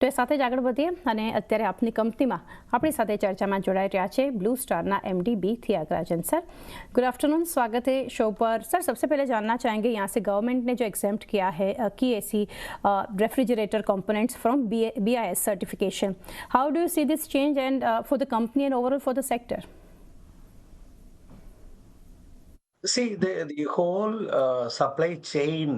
તો એ સાથે જ આગળ વધીએ અને અત્યારે આપની કંપનીમાં આપણી સાથે ચર્ચામાં જોડાઈ રહ્યા છે ब्लू स्टारना MD B Thiagarajan sir. Good afternoon, स्वागत है शो पर। सर, सबसे पहले जानना चाहेंगे यहाँ से गवर्नमेंट ने जो एग्जेम्प्ट किया है की AC refrigerator components from BIS certification, how do you see this change and for the company and overall for the sector? See, the whole supply chain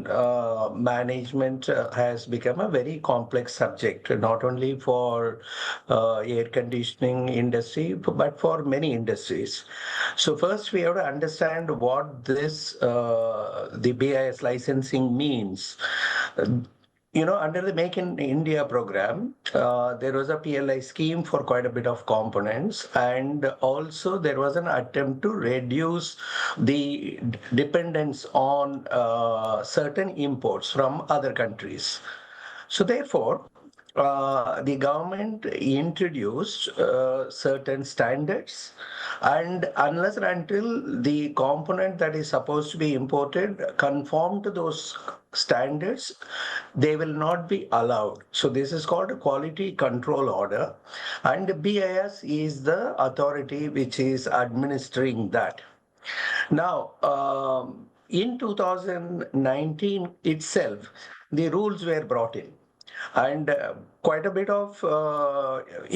management has become a very complex subject, not only for air conditioning industry, but for many industries. So first we have to understand what this the BIS licensing means. Under the Make in India program, there was a PLI scheme for quite a bit of components, and also there was an attempt to reduce the dependence on certain imports from other countries. So therefore, the government introduced certain standards, and unless and until the component that is supposed to be imported conform to those standards, they will not be allowed. So this is called a quality control order, and BIS is the authority which is administering that. Now, in 2019 itself, the rules were brought in, and quite a bit of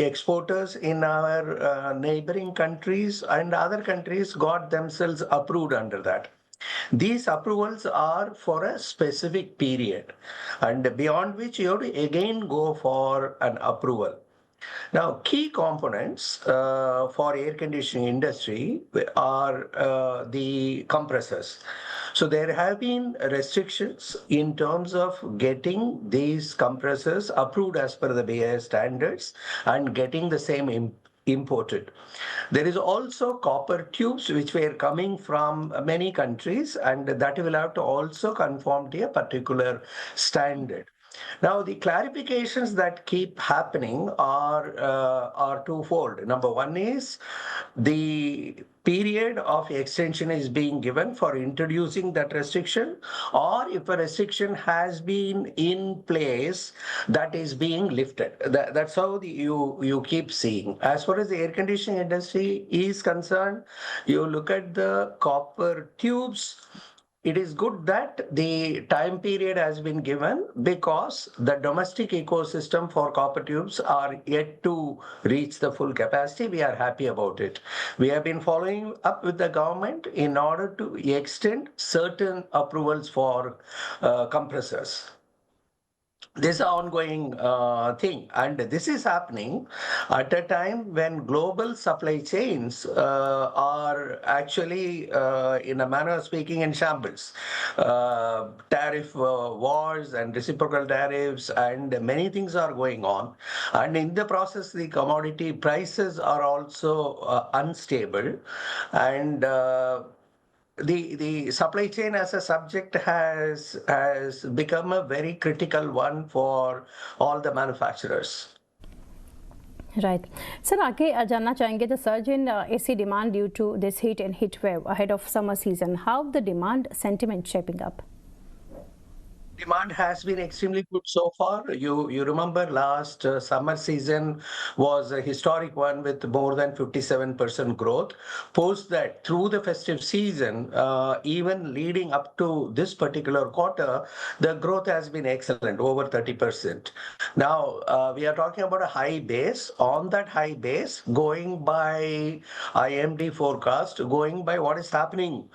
exporters in our neighboring countries and other countries got themselves approved under that. These approvals are for a specific period, and beyond which you have to again go for an approval. Now, key components for air conditioning industry are the compressors. So there have been restrictions in terms of getting these compressors approved as per the BIS standards and getting the same imported. There is also copper tubes which were coming from many countries, and that will have to also conform to a particular standard. Now, the clarifications that keep happening are twofold. Number one is the period of extension is being given for introducing that restriction, or if a restriction has been in place, that is being lifted. That's how you keep seeing. As far as the air conditioning industry is concerned, you look at the copper tubes. It is good that the time period has been given because the domestic ecosystem for copper tubes are yet to reach the full capacity. We are happy about it. We have been following up with the government in order to extend certain approvals for compressors. This is an ongoing thing, and this is happening at a time when global supply chains are actually, in a manner of speaking, in shambles. Tariff wars and reciprocal tariffs and many things are going on, and in the process the commodity prices are also unstable, and the supply chain as a subject has become a very critical one for all the manufacturers. Right. Sir, आगे जानना चाहेंगे the surge in AC demand due to this heat and heat wave ahead of summer season. How the demand sentiment shaping up? Demand has been extremely good so far. You remember last summer season was a historic one with more than 57% growth. Post that, through the festive season, even leading up to this particular quarter, the growth has been excellent, over 30%. Now, we are talking about a high base. On that high base, going by IMD forecast, going by what is happening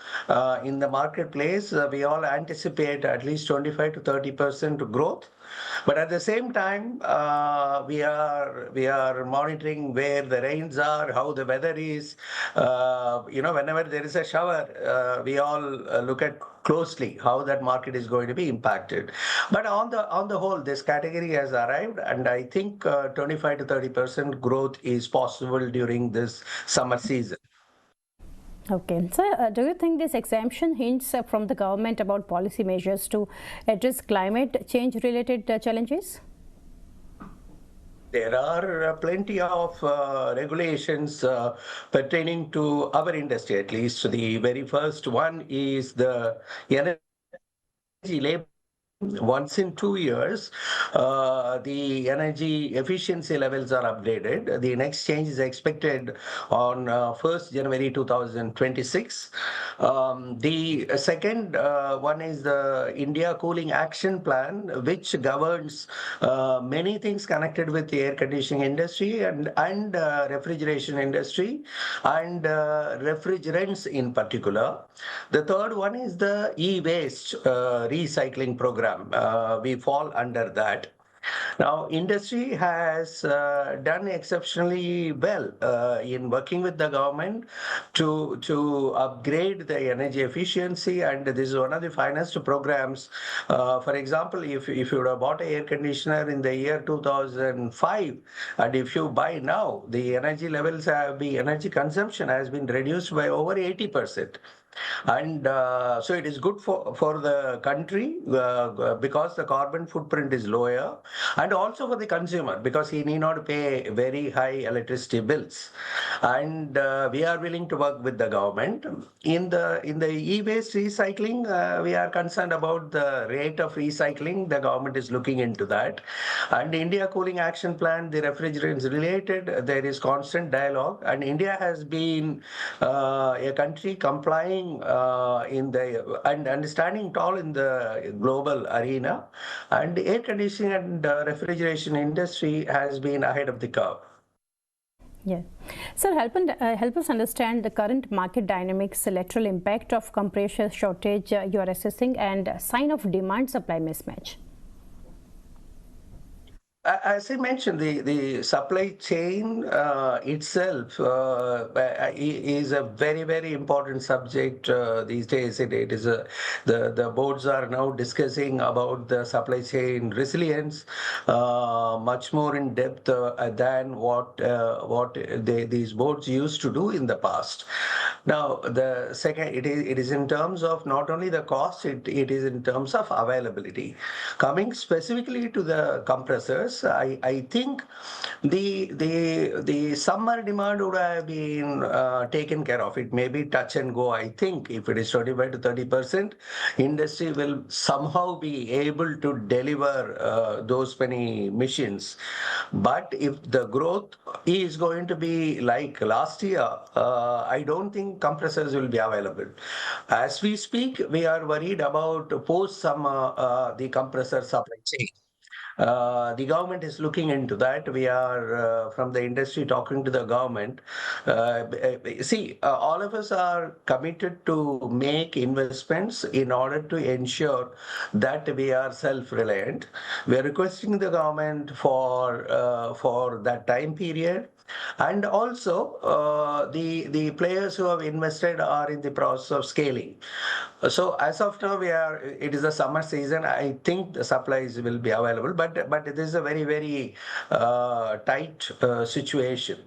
in the marketplace, we all anticipate at least 25 to 30% growth. But at the same time, we are monitoring where the rains are, how the weather is. Whenever there is a shower, we all look at closely how that market is going to be impacted. But on the whole, this category has arrived, and I think 25 to 30% growth is possible during this summer season. Okay. So, do you think this exemption hints from the government about policy measures to address climate change related challenges? There are plenty of regulations pertaining to our industry, at least. The very first one is the energy label once in 2 years, the energy efficiency levels are upgraded. The next change is expected on 1st January 2026. The second one is the India Cooling Action Plan, which governs many things connected with the air conditioning industry and refrigeration industry and refrigerants in particular. The third one is the e-waste recycling program. We fall under that. Now, industry has done exceptionally well in working with the government to upgrade the energy efficiency, and this is one of the finest programs. For example, if you would have bought an air conditioner in the year 2005, and if you buy now, the energy consumption has been reduced by over 80%. And so it is good for the country because the carbon footprint is lower, and also for the consumer because he need not pay very high electricity bills. And we are willing to work with the government in the e-waste recycling. We are concerned about the rate of recycling. The government is looking into that. And India Cooling Action Plan, the refrigerants related, there is constant dialogue, and India has been a country complying in the and standing tall in the global arena, and air conditioning and refrigeration industry has been ahead of the curve. Yeah. Sir, help us understand the current market dynamics, lateral impact of compressor shortage you are assessing, and sign of demand-supply mismatch. As I mentioned, the supply chain itself is a very, very important subject these days. It is the boards are now discussing about the supply chain resilience much more in depth than what these boards used to do in the past. Now, the second, it is in terms of not only the cost, it is in terms of availability. Coming specifically to the compressors, I think the summer demand would have been taken care of. It may be touch and go. I think if it is 25 to 30%, industry will somehow be able to deliver those many machines. But if the growth is going to be like last year, I don't think compressors will be available. As we speak, we are worried about post-summer the compressor supply chain. The government is looking into that. We are from the industry talking to the government. All of us are committed to make investments in order to ensure that we are self-reliant. We are requesting the government for that time period. And also, the players who have invested are in the process of scaling. So as of now, it is the summer season. I think the supplies will be available, but it is a very, very tight situation.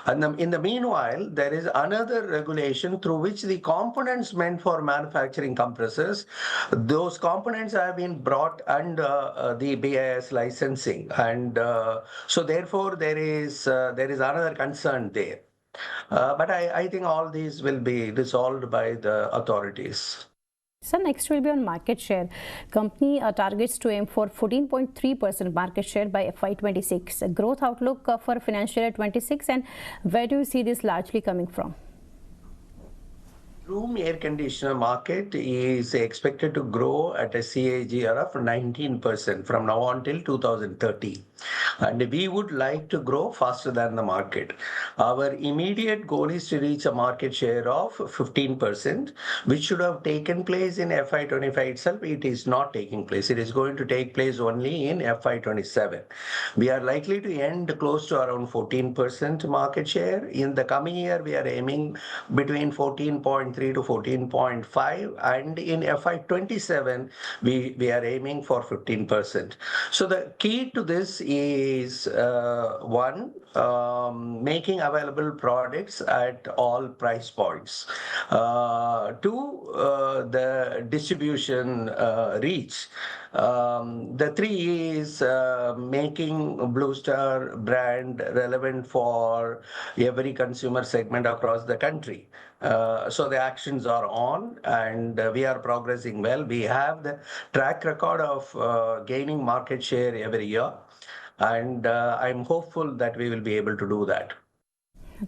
And in the meanwhile, there is another regulation through which the components meant for manufacturing compressors, those components have been brought under the BIS licensing, and so therefore there is another concern there. But I think all these will be resolved by the authorities. So next will be on market share. Company targets to aim for 14.3% market share by FY26. Growth outlook for financial year 26, and where do you see this largely coming from? Room air conditioner market is expected to grow at a CAGR of 19% from now until 2030. And we would like to grow faster than the market. Our immediate goal is to reach a market share of 15%, which should have taken place in FY25 itself. It is not taking place. It is going to take place only in FY27. We are likely to end close to around 14% market share. In the coming year, we are aiming between 14.3 to 14.5, and in FY27 we are aiming for 15%. So the key to this is one, making available products at all price points. Two, the distribution reach. The three is making Blue Star brand relevant for every consumer segment across the country. So the actions are on, and we are progressing well. We have the track record of gaining market share every year, and I'm hopeful that we will be able to do that.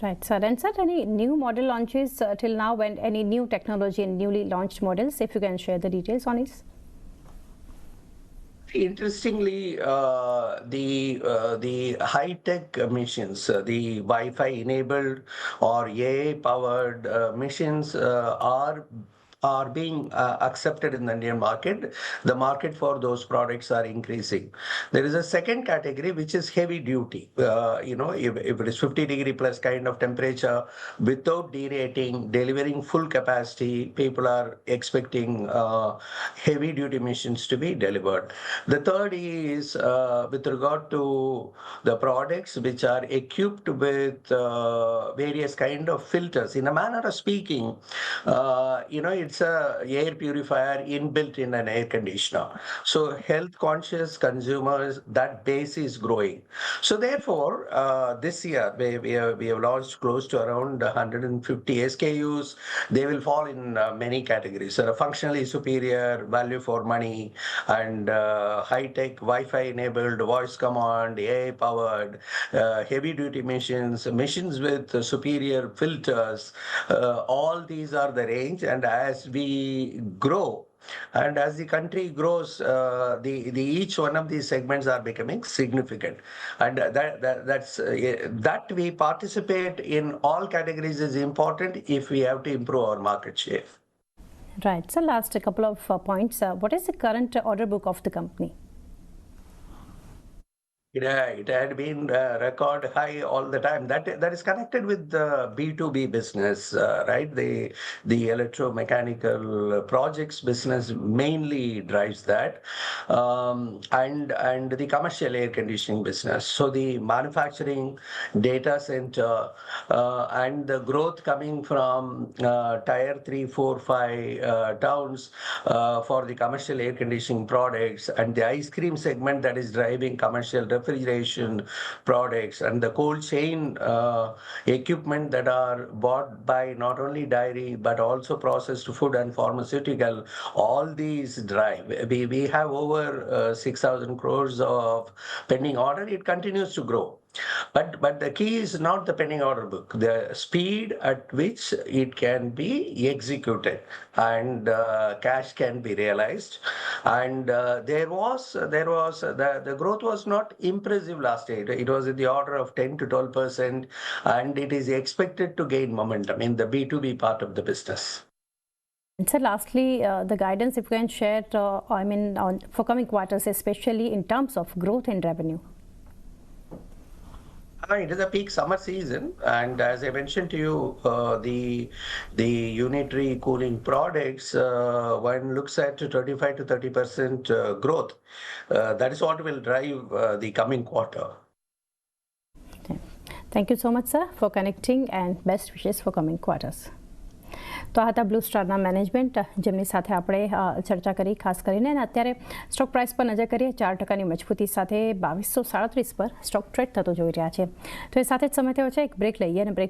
Right, sir. And sir, any new model launches till now, and any new technology and newly launched models, if you can share the details on it? Interestingly, the high-tech machines, the Wi-Fi enabled or AI-powered machines are being accepted in the Indian market. The market for those products are increasing. There is a second category which is heavy duty. If it is 50-degree plus kind of temperature without derating, delivering full capacity, people are expecting heavy duty machines to be delivered. The third is with regard to the products which are equipped with various kind of filters. In a manner of speaking, it's a air purifier inbuilt in an air conditioner. So health conscious consumers, that base is growing. So therefore, this year we have launched close to around 150 SKUs. They will fall in many categories. Functionally superior, value for money, and high-tech Wi-Fi enabled voice command, AI powered, heavy duty machines with superior filters. All these are the range, and as we grow and as the country grows, the each one of these segments are becoming significant, and that we participate in all categories is important if we have to improve our market share. Right. So last a couple of points. What is the current order book of the company? It had been record high all the time. That is connected with the B2B business, right? The electromechanical projects business mainly drives that, and the commercial air conditioning business. So the manufacturing, data center, and the growth coming from tier 3, 4, 5 towns for the commercial air conditioning products, and the ice cream segment that is driving commercial refrigeration products, and the cold chain equipment that are bought by not only dairy but also processed food and pharmaceutical. All these drive. We have over 6,000 crores of pending order. It continues to grow. But the key is not the pending order book, the speed at which it can be executed and cash can be realized. And the growth was not impressive last year. It was in the order of 10 to 12%, and it is expected to gain momentum in the B2B part of the business. And so lastly, the guidance, if you can share, for coming quarters, especially in terms of growth and revenue. It is a peak summer season, and as I mentioned to you, the unitary cooling products, one looks at 25 to 30% growth. That is what will drive the coming quarter. Okay. Thank you so much, sir, for connecting, and best wishes for coming quarters. તો આ હતા blue સ્ટારના management જેમની સાથે આપણે ચર્ચા કરી ખાસ કરીને, અને અત્યારે સ્ટોક પ્રાઇસ પર નજર કરીએ. 4%ની મજબૂતી સાથે 2237 પર સ્ટોક ટ્રેડ થતો જોઈ રહ્યા છે. તો એ સાથે જ સમય થયો છે એક બ્રેક લઈએ, અને બ્રેક